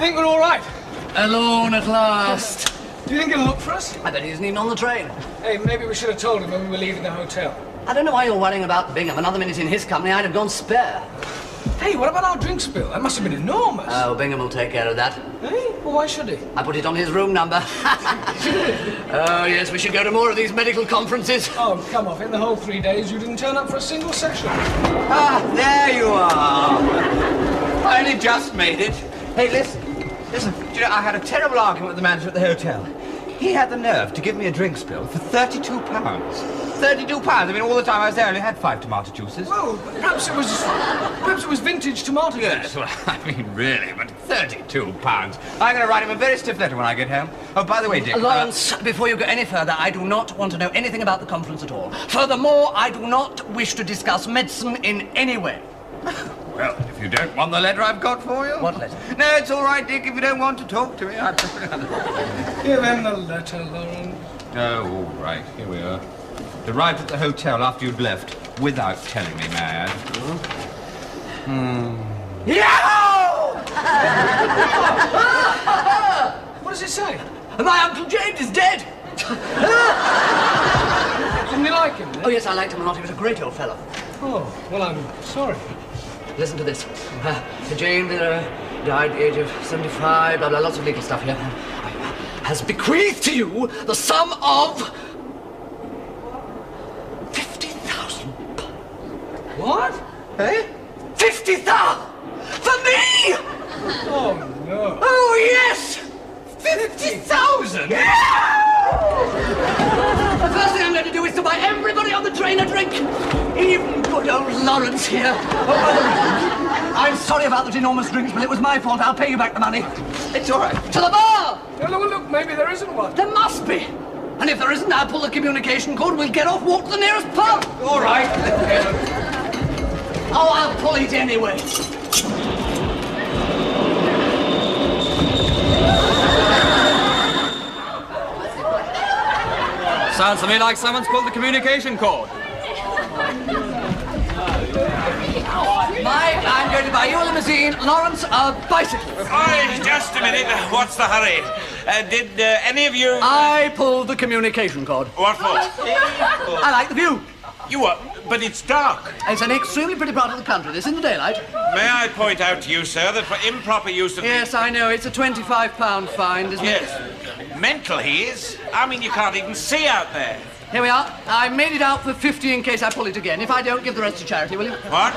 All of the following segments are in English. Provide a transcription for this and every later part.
think we're all right. Alone at last. Do you think he'll look for us? I bet he isn't even on the train. Hey, maybe we should have told him when we were leaving the hotel. I don't know why you're worrying about Bingham. Another minute in his company, I'd have gone spare. Hey, what about our drink spill? That must have been enormous. Oh, Bingham will take care of that. Hey? Well, why should he? I put it on his room number. Oh, yes, we should go to more of these medical conferences. Oh, come off. In the whole 3 days, you didn't turn up for a single session. Ah, there you are. I only just made it. Hey, listen. Do you know, I had a terrible argument with the manager at the hotel. He had the nerve to give me a drink spill for £32. £32. I mean, all the time I was there, I only had 5 tomato juices. Well, perhaps it was vintage tomato juice. Yes, well, I mean, really, but £32. I'm going to write him a very stiff letter when I get home. Oh, by the way, Dick... Lawrence, before you go any further, I do not want to know anything about the conference at all. Furthermore, I do not wish to discuss medicine in any way. Well, if you don't want the letter I've got for you... What letter? No, it's all right, Dick, if you don't want to talk to me. Give him the letter, Lawrence. Oh, all right, here we are. Arrived at the hotel after you'd left, without telling me, may I add. Yahoo! What does it say? My Uncle James is dead! Didn't you like him? Oh, yes, I liked him a lot. He was a great old fellow. Oh, well, I'm sorry. Listen to this. James died at the age of 75, blah, blah, lots of legal stuff here. Has bequeathed to you the sum of... £50,000. What? Eh? 50,000 for me! Oh, no. Oh, yes! 50,000? The first thing I'm going to do is to buy everybody on the train a drink. Even good old Lawrence here. Oh, I'm sorry about that enormous drinks, but it was my fault. I'll pay you back the money. It's all right. To the bar! Look, maybe there isn't one. There must be. And if there isn't, I'll pull the communication cord, we'll get off, walk to the nearest pub. All right. Oh, I'll pull it anyway. Sounds to me like someone's pulled the communication cord. Mike, I'm going to buy you a limousine, Lawrence a bicycle. Oh, just a minute. What's the hurry? Did any of you... I pulled the communication cord. What for? I like the view. You are... But it's dark. It's an extremely pretty part of the country. This in the daylight. May I point out to you, sir, that for improper use of... Yes, I know. It's a £25 fine, isn't it? Yes. Mental he is. I mean, you can't even see out there. Here we are. I made it out for 50 in case I pull it again. If I don't, give the rest to charity, will you? What?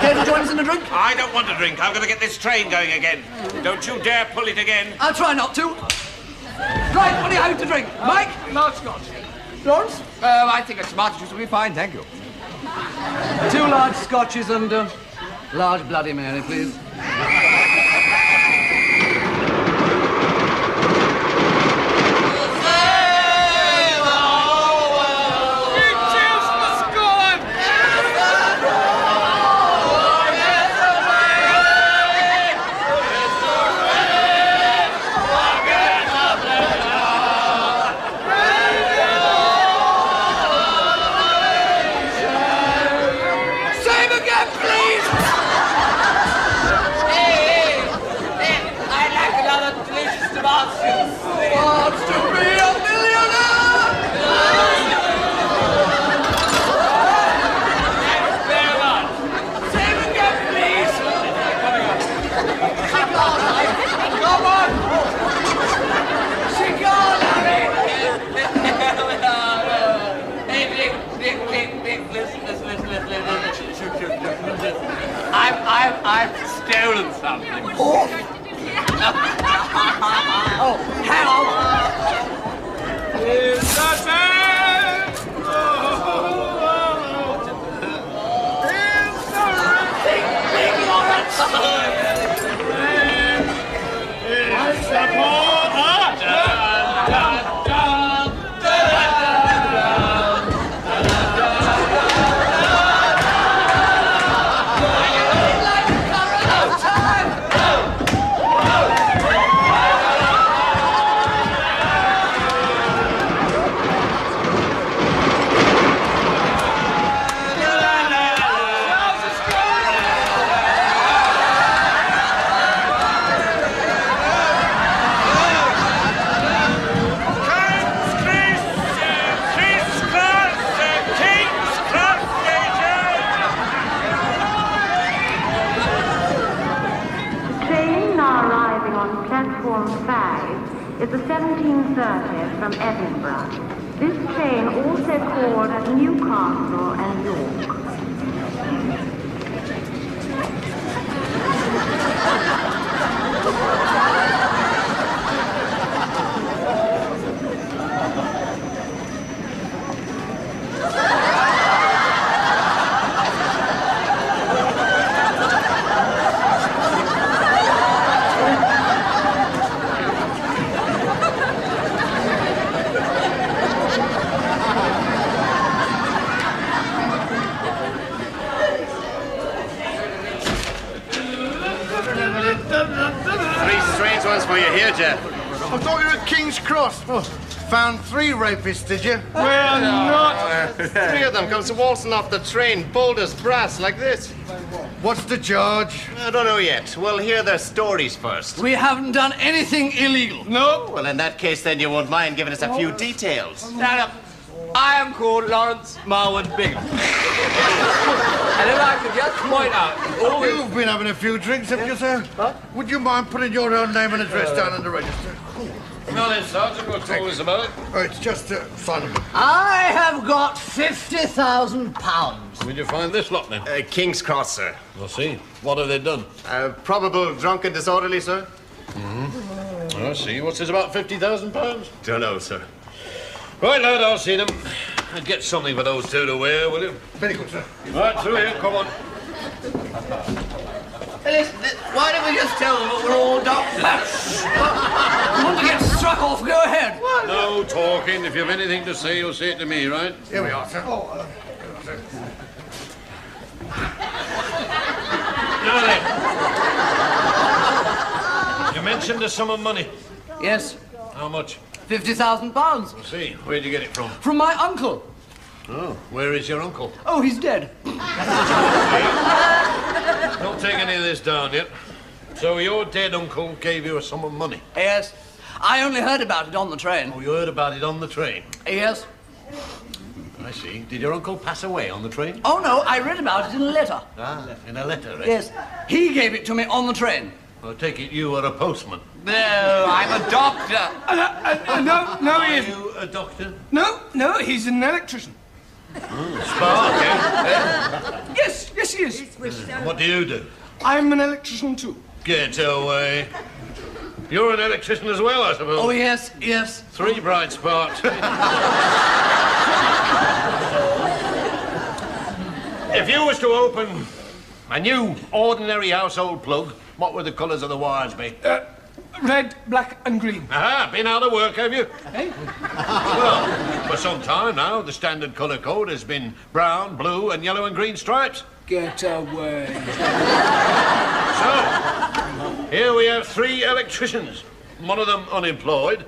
Care to join us in a drink? I don't want a drink. I've got to get this train going again. Don't you dare pull it again. I'll try not to. Right, what do you have to drink? Mike? Large scotch. Lawrence? I think a tomato juice will be fine, thank you. 2 large scotches and large Bloody Mary, please. Hey! is the 1730 from Edinburgh. This train also called at Newcastle and York. For you here, Jeff. I thought you were at King's Cross. Oh, found 3 rapists, did you? We're not. 3 of them comes waltzing off the train, bold as brass, like this. What's the charge? I don't know yet. We'll hear their stories first. We haven't done anything illegal. No. Well, in that case, then you won't mind giving us a few details. Now, I am called Lawrence Marwood Bingham. And if I could just point out... You've been having a few drinks, haven't you, sir? Huh? Would you mind putting your own name and address down in the register? No, then, Sergeant, what's all this about? Oh, it's just Simon. I have got £50,000. Where'd you find this lot, then? King's Cross, sir. I see. What have they done? Probable drunk and disorderly, sir. Mm-hmm. I see. What's this about £50,000? Don't know, sir. Right, lad, I'll see them. And get something for those 2 to wear, will you? Very good, sir. Right, through here, come on. Hey, listen, why don't we just tell them that we're all doctors? You want to get struck off? Go ahead. No talking. If you've anything to say, you'll say it to me, right? Here we are, sir. Now then. You mentioned a sum of money. Yes, How much? £50,000. I see. Where'd you get it from? From my uncle. Oh, where is your uncle? Oh, he's dead. Don't take any of this down yet. So your dead uncle gave you a sum of money? Yes. I only heard about it on the train. Oh, you heard about it on the train? Yes. I see. Did your uncle pass away on the train? Oh, no, I read about it in a letter. Ah, in a letter, eh? Yes. He gave it to me on the train. I take it you are a postman. No, I'm a doctor. No, he Are isn't. you a doctor? No, he's an electrician. Spark, eh? Yes, he is. And what do you do? I'm an electrician too. Get away. You're an electrician as well, I suppose. Oh, yes, yes. 3 bright sparks. If you was to open a new, ordinary household plug, what would the colours of the wires be? Red, black, and green. Aha, been out of work, have you? Eh? Well, for some time now, the standard colour code has been brown, blue, and yellow and green stripes. Get away. So, here we have 3 electricians, one of them unemployed,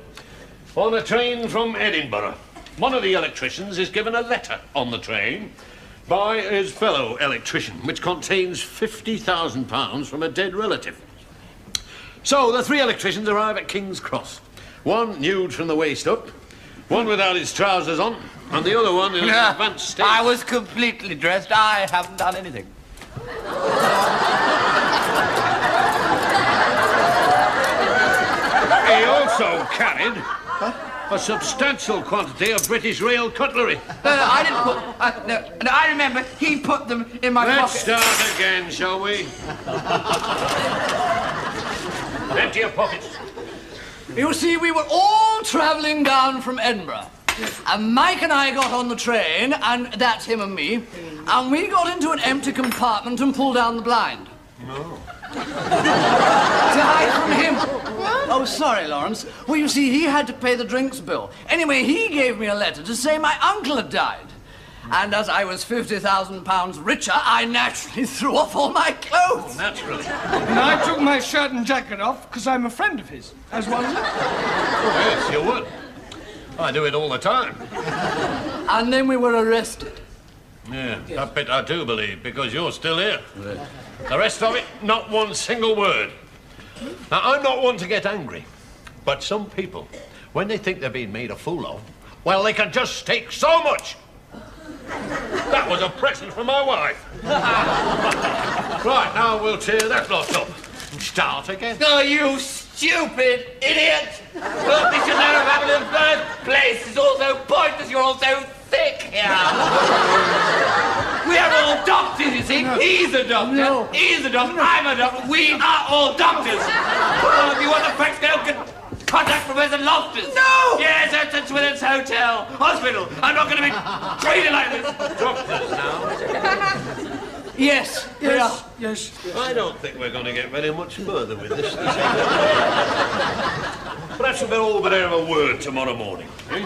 on a train from Edinburgh. One of the electricians is given a letter on the train by his fellow electrician, which contains £50,000 from a dead relative. So, the 3 electricians arrive at King's Cross. One nude from the waist up, one without his trousers on, and the other one in an advanced state. I was completely dressed. I haven't done anything. He also carried a substantial quantity of British rail cutlery. I didn't put... no, I remember he put them in my Let's pocket. start again, shall we? Empty your pockets. You see, we were all travelling down from Edinburgh. And Mike and I got on the train, and that's him and me, and we got into an empty compartment and pulled down the blind. No. To hide from him. Oh, sorry, Lawrence. Well, you see, he had to pay the drinks bill. Anyway, he gave me a letter to say my uncle had died. And as I was £50,000 richer, I naturally threw off all my clothes. Naturally. And I took my shirt and jacket off because I'm a friend of his, as well as... Yes, you would. I do it all the time. And then we were arrested. Yeah, that bit I do believe, because you're still here. The rest of it, not one single word. Now, I'm not one to get angry, but some people, when they think they're being made a fool of, well, they can just take so much. That was a present from my wife. Right, now we'll tear that lot up and start again. Oh, you stupid idiot! Well, this should never have happened in the first place. It's all so pointless. You're all so thick here. We are all doctors, you see. He's a doctor. He's a doctor. I'm a doctor. We are all doctors. Well, if you want the facts, go contact Professor Loftus. No! Yes, at Swithin's Hotel. Hospital. I'm not going to be treated like this. Doctors now. Yes. Yes. I don't think we're going to get very much further with this. Perhaps we'll all better have a word tomorrow morning, eh?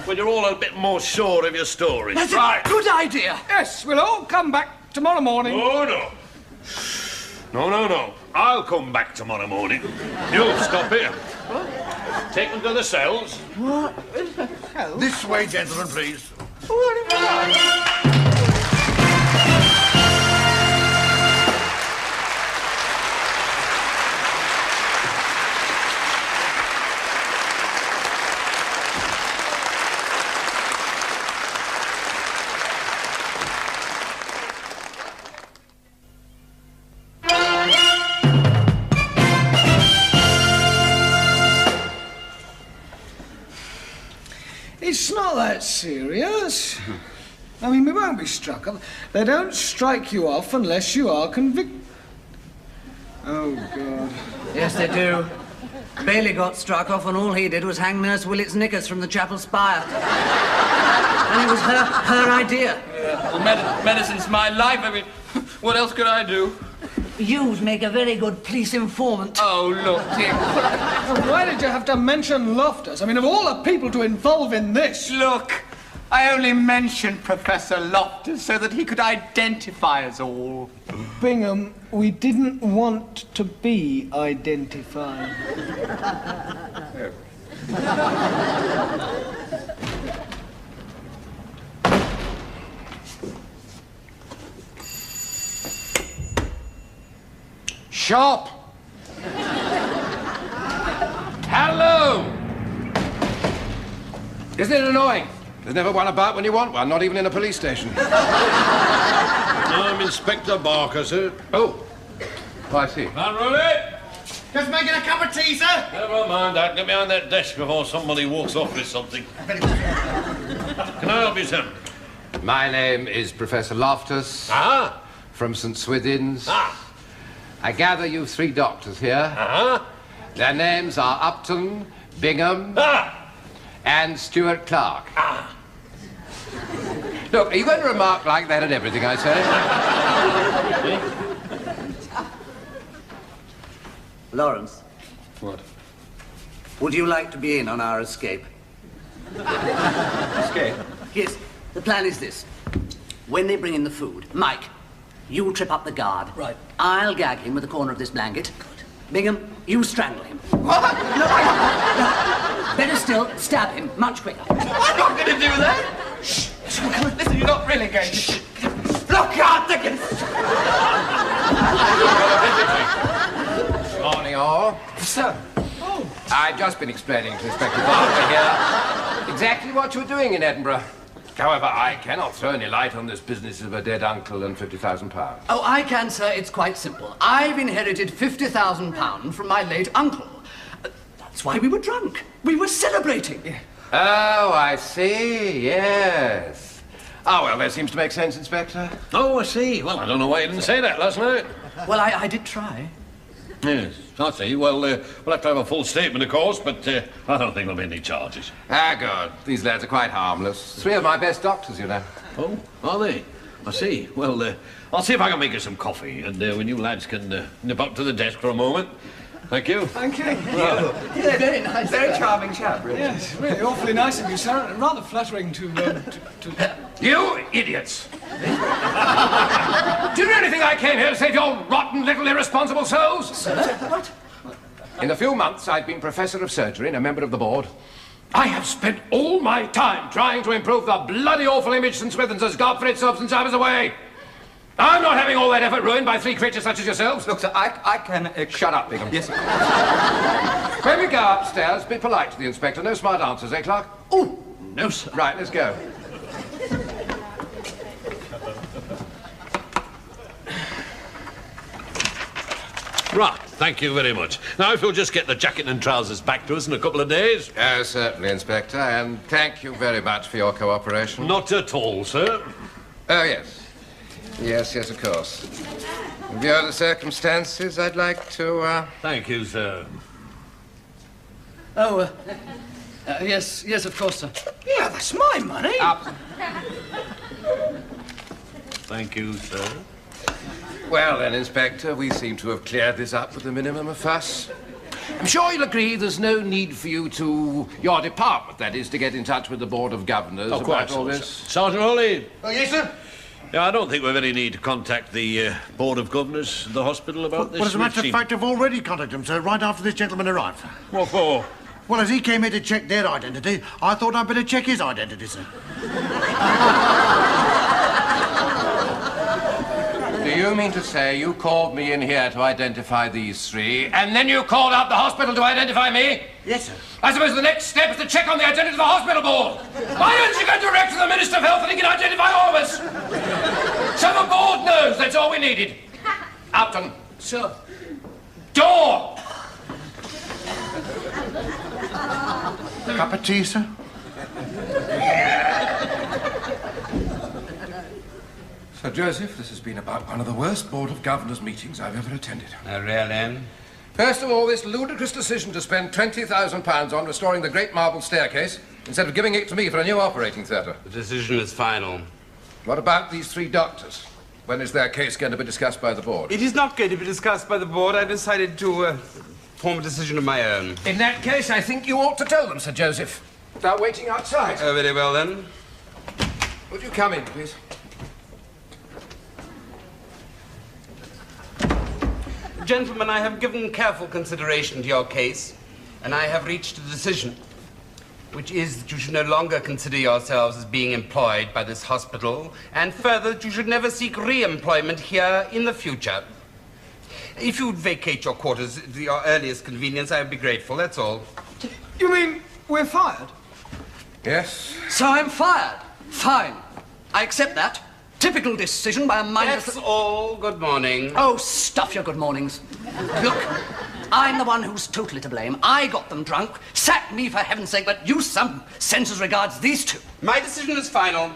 When you're all a bit more sure of your story. That's a good idea. Yes, we'll all come back tomorrow morning. Oh, no. No. I'll come back tomorrow morning. You'll stop here. Take them to the cells. This way, gentlemen, please. It's not that serious. I mean, we won't be struck off. They don't strike you off unless you are convicted. Oh, God. Yes, they do. Bailey got struck off and all he did was hang Nurse Willett's knickers from the chapel spire. And it was her idea. Yeah. Well, medicine's my life. I mean, what else could I do? You'd make a very good police informant. Oh, look, Dick. Why did you have to mention Loftus? I mean, of all the people to involve in this. Look, I only mentioned Professor Loftus so that he could identify us all. Bingham, we didn't want to be identified. Sharp! Hello! Isn't it annoying? There's never one about when you want one, not even in a police station. I'm Inspector Barker, sir. Oh, I see. Unroll it! Just making a cup of tea, sir. Never mind that. Get behind that desk before somebody walks off with something. Can I help you, sir? My name is Professor Loftus. Ah? From St. Swithin's. Ah. I gather you've 3 doctors here. Uh-huh. Their names are Upton, Bingham, and Stuart Clark. Ah. Look, are you going to remark like that at everything I say? Lawrence. What? Would you like to be in on our escape? Escape? Yes. The plan is this. When they bring in the food, Mike, you trip up the guard. Right. I'll gag him with a corner of this blanket. Good. Bingham, you strangle him. What? No. Better still, stab him much quicker. I'm not going to do that. Shh. Listen, you're not really going to. Look out, Dickens! Morning, all. Sir. Oh. I've just been explaining to Inspector Barker here exactly what you were doing in Edinburgh. However, I cannot throw any light on this business of a dead uncle and £50,000. Oh, I can, sir. It's quite simple. I've inherited £50,000 from my late uncle. That's why we were drunk. We were celebrating. Oh, I see. Yes. Oh, well, that seems to make sense, Inspector. Oh, I see. Well, I don't know why you didn't say that last night. Well, I did try. Yes, I see. Well, we'll have to have a full statement, of course, but I don't think there'll be any charges. Ah, good. These lads are quite harmless. 3 of my best doctors, you know. Oh, are they? I see. Well, I'll see if I can make you some coffee, and when you lads can nip up to the desk for a moment. Thank you. Thank you. Yeah, very nice. Very charming chap, really. Yes, really awfully nice of you, sir. And rather flattering to. You idiots! Do you really think I came here to save your rotten little irresponsible souls? Sir? What? In a few months, I've been Professor of Surgery and a member of the board. I have spent all my time trying to improve the bloody awful image St. Swithin's has got for itself since I was away. I'm not having all that effort ruined by 3 creatures such as yourselves. Look, sir, I can... Shut up, Bingham. Yes, sir. When we go upstairs, be polite to the inspector. No smart answers, eh, Clark? Oh, no, sir. Right, let's go. Right. Thank you very much. Now, if you'll just get the jacket and trousers back to us in a couple of days. Oh, certainly, Inspector, and thank you very much for your cooperation. Not at all, sir. Oh, yes. Yes, of course. In view of the circumstances, I'd like to, Thank you, sir. Oh, yes, of course, sir. Yeah, that's my money. Thank you, sir. Well, then, Inspector, we seem to have cleared this up with a minimum of fuss. I'm sure you'll agree there's no need for you to... your department, that is, to get in touch with the Board of Governors about all this. Sergeant Hawley. Oh, yes, sir? Yeah, I don't think we've any need to contact the Board of Governors, the hospital, about this. Well, as a matter of fact, I've already contacted them, sir, right after this gentleman arrived. What for? Well, as he came here to check their identity, I thought I'd better check his identity, sir. Do you mean to say you called me in here to identify these three, and then you called out the hospital to identify me? Yes, sir. I suppose the next step is to check on the identity of the hospital board. Why don't you go direct to the Minister of Health and he can identify all of us? So the board knows, that's all we needed. Upton. Sir. Door! Cup of tea, sir? Sir Joseph, this has been about one of the worst Board of Governors meetings I've ever attended. Really? First of all, this ludicrous decision to spend £20,000 on restoring the Great Marble Staircase instead of giving it to me for a new operating theatre. The decision is final. What about these three doctors? When is their case going to be discussed by the board? It is not going to be discussed by the board. I decided to form a decision of my own. In that case, I think you ought to tell them, Sir Joseph. They're waiting outside. Oh, very well, then. Would you come in, please? Gentlemen, I have given careful consideration to your case, and I have reached a decision, which is that you should no longer consider yourselves as being employed by this hospital, and further, that you should never seek re-employment here in the future. If you would vacate your quarters at your earliest convenience, I would be grateful, that's all. You mean we're fired? Yes. So I'm fired. Fine. I accept that. Typical decision by a mindless... That's all. Good morning. Oh, stuff your good mornings. Look, I'm the one who's totally to blame. I got them drunk. Sack me, for heaven's sake, but use some sense as regards these two. My decision is final.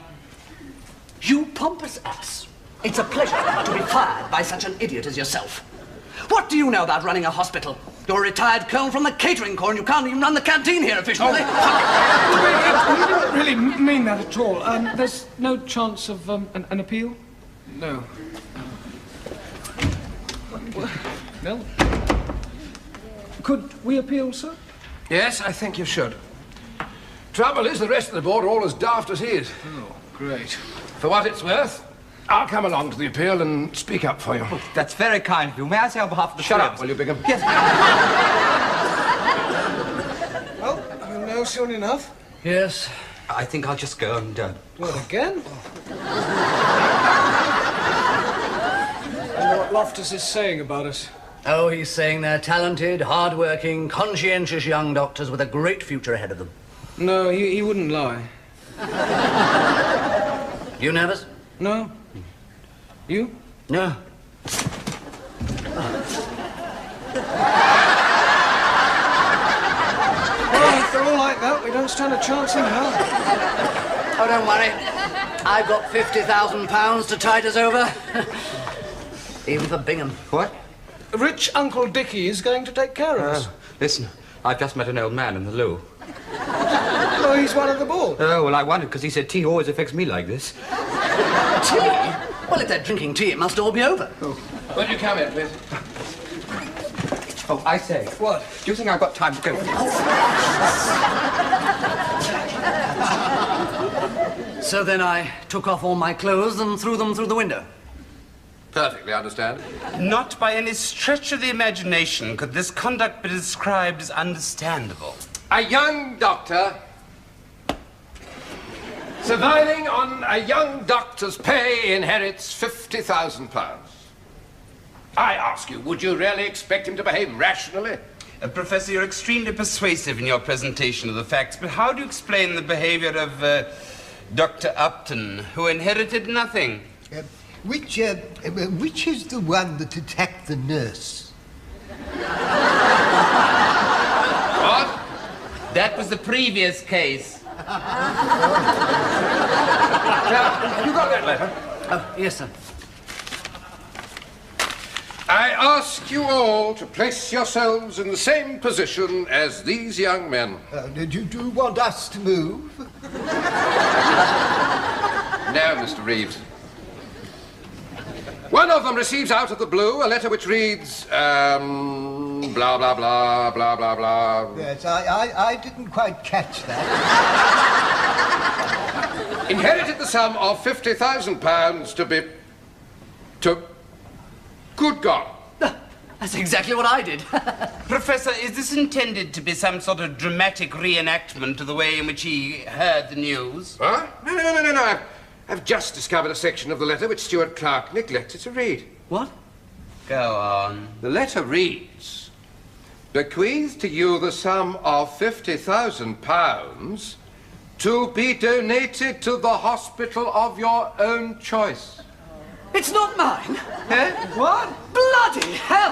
You pompous ass. It's a pleasure to be fired by such an idiot as yourself. What do you know about running a hospital? You're a retired colonel from the catering corps and you can't even run the canteen here efficiently. Oh. We didn't really mean that at all. There's no chance of an appeal? No. No? Could we appeal, sir? Yes, I think you should. Trouble is, the rest of the board are all as daft as he is. Oh, great. For what it's worth, I'll come along to the appeal and speak up for you. Oh, that's very kind of you. May I say on behalf of the Shut up, will you, Bingham? Yes. Well, you know soon enough. Yes. I think I'll just go and... What, again? I know what Loftus is saying about us. Oh, he's saying they're talented, hard-working, conscientious young doctors with a great future ahead of them. No, he wouldn't lie. You nervous? No. You? No. Well, if they're all like that, we don't stand a chance in hell. Oh, don't worry. I've got £50,000 to tide us over. Even for Bingham. What? Rich Uncle Dickie is going to take care of us. Listen, I've just met an old man in the loo. Oh, he's one of the board. Oh, well, I wondered, because he said tea always affects me like this. Tea? Well, if they're drinking tea, it must all be over. Oh. Will you come in, please? Oh, I say. What? Do you think I've got time to go? So then I took off all my clothes and threw them through the window. Perfectly understand. Not by any stretch of the imagination could this conduct be described as understandable. A young doctor surviving on a young doctor's pay inherits £50,000. I ask you, would you really expect him to behave rationally? Professor, you're extremely persuasive in your presentation of the facts, but how do you explain the behavior of Dr. Upton, who inherited nothing? Which is the one that attacked the nurse? What? That was the previous case. Now, have you got that letter? Oh, yes, sir. I ask you all to place yourselves in the same position as these young men. Did you want us to move? No, Mr. Reeves. One of them receives out of the blue a letter which reads, blah, blah, blah, blah, blah, blah. Yes, I didn't quite catch that. Inherited the sum of £50,000 to... Good God. That's exactly what I did. Professor, is this intended to be some sort of dramatic reenactment of the way in which he heard the news? Huh? No. I've just discovered a section of the letter which Stuart Clark neglected to read. What? Go on. The letter reads, bequeath to you the sum of £50,000 to be donated to the hospital of your own choice. It's not mine. Eh? What? Bloody hell!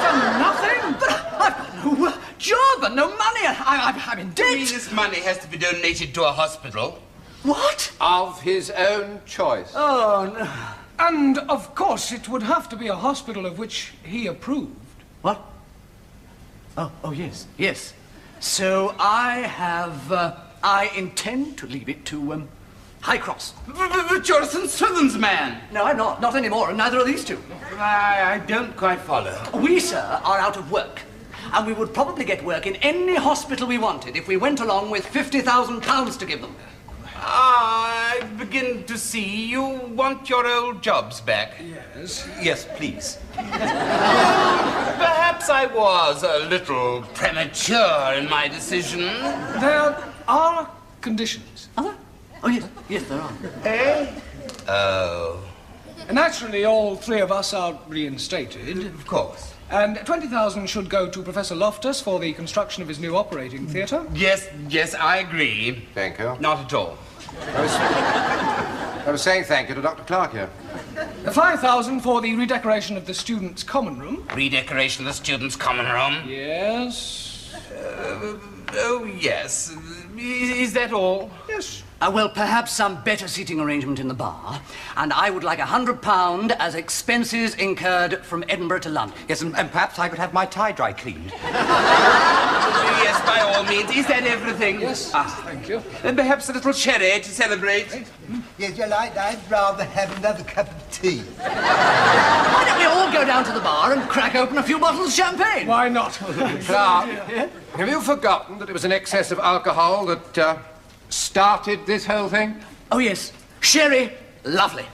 For nothing? But I've got no job and no money. I'm in debt. You mean this money has to be donated to a hospital? What? Of his own choice. Oh, no. And, of course, it would have to be a hospital of which he approved. What? Oh, yes. Yes. So I intend to leave it to, High Cross. But you're St. Swithin's man. No, I'm not. Not anymore, and neither are these two. I don't quite follow. We, sir, are out of work. And we would probably get work in any hospital we wanted if we went along with £50,000 to give them. I begin to see you want your old jobs back. Yes. Yes, please. Perhaps I was a little premature in my decision. There are conditions. Are there? Oh, yes. Yes, there are. Eh? Oh. Naturally, all three of us are reinstated. Of course. And 20,000 should go to Professor Loftus for the construction of his new operating theatre. Yes, I agree. Thank you. Not at all. I was saying thank you to Dr. Clark here. 5,000 for the redecoration of the students' common room. Redecoration of the students' common room? Yes. Oh, yes. Is that all? Yes. Well, perhaps some better seating arrangement in the bar. And I would like £100 as expenses incurred from Edinburgh to London. Yes, and perhaps I could have my tie dry cleaned. Yes, by all means. Is that everything? Yes, thank you. And perhaps a little sherry to celebrate? Yes, well, I'd rather have another cup of tea. Why don't we all go down to the bar and crack open a few bottles of champagne? Why not? Clark, have you forgotten that it was an excess of alcohol that started this whole thing? Oh, yes. Sherry, lovely.